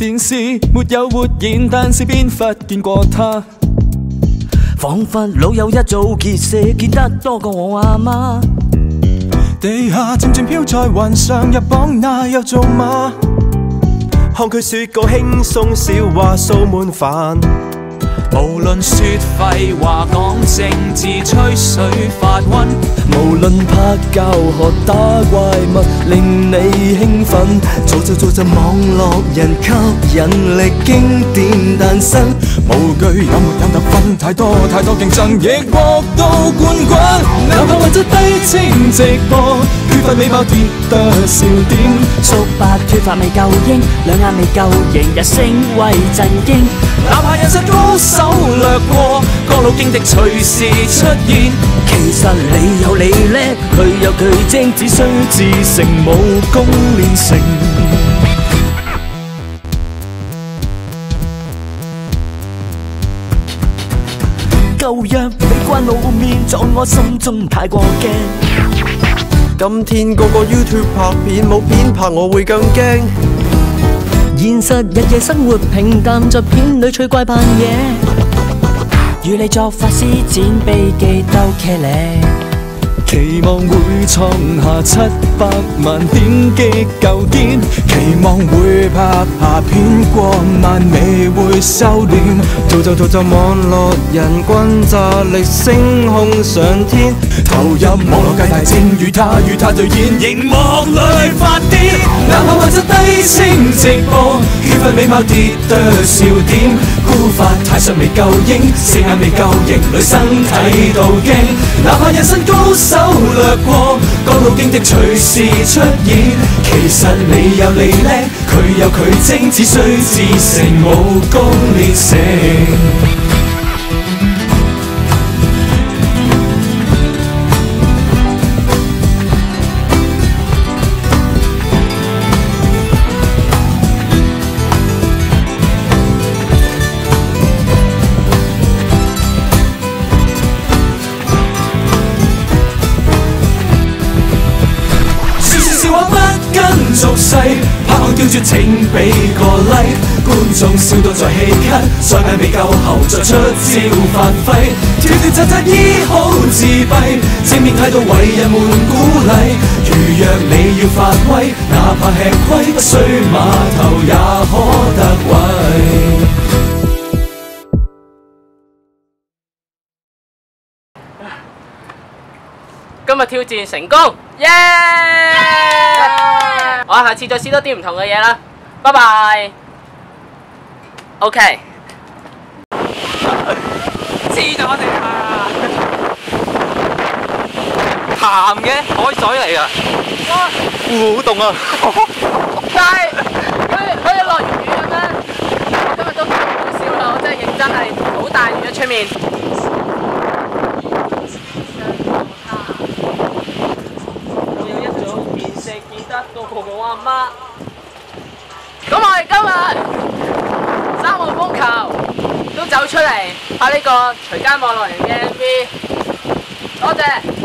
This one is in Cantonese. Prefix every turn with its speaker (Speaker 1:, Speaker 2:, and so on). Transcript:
Speaker 1: 電視沒有活現，但是邊忽見過他。
Speaker 2: 彷彿老友一早結識，見得多過我阿媽。
Speaker 1: 地下漸漸飄在雲上，入榜那又做馬？
Speaker 3: 看佢說個輕鬆笑話掃滿飯。
Speaker 4: 無論說廢話講政治吹水發瘟，
Speaker 2: 無論拍教學打怪物令你興奮，造就網絡人吸引力經典誕生。
Speaker 1: 無懼有沒有得分，太多競爭亦獲到冠軍。哪怕或者低清直播，缺乏美貌跌得笑點，
Speaker 2: 束白脱髮未夠英，兩眼未夠型，日升為震驚。
Speaker 4: 哪怕人生高手掠過，各路勁敵隨時出現。
Speaker 2: 其實你有你叻，佢有佢精，只需自成武功練成。舊約俾關露面，在我心中太過驚。
Speaker 3: 今天個個 YouTube 拍片，冇片拍我會更驚。
Speaker 2: 現實日夜生活平淡，在片裏趣怪扮嘢，與你作法施展秘技鬥騎呢。
Speaker 1: 期望會創下700萬點擊夠癲，期望會拍下片過萬未會收斂，
Speaker 3: 造就網絡人均炸力升空上天，
Speaker 1: 投入網絡界大戰，與他對演，
Speaker 4: 熒幕裏發癲。
Speaker 1: 哪怕或者低清直播，缺乏美貌跌得笑點，孤髮太上未夠英，四眼未夠型，女生睇到驚。哪怕人生高手掠過，各路勁敵隨時出現。其實你有你叻，佢有佢精，只需自成武功練成。俗世拍項吊絕請俾個 like， 觀眾笑到在氣咳，再眼未夠喉再出招發揮，跳紮醫好自閉，正面態度為人們鼓勵。如若你要發威，哪怕吃虧，不需碼頭也可得位。
Speaker 5: 今日挑戰成功，耶！我下次再試多啲唔同嘅嘢啦，拜拜。OK。黐咗你啊！鹹嘅海水嚟㗎。哇！好凍啊！但係佢落完雨嘅咩？我今日都好少啦，我真係認真係好大雨喺出面。多過我阿媽，咁我哋今日3號風球都走出嚟拍呢個隨街網絡人嘅 MV，多謝。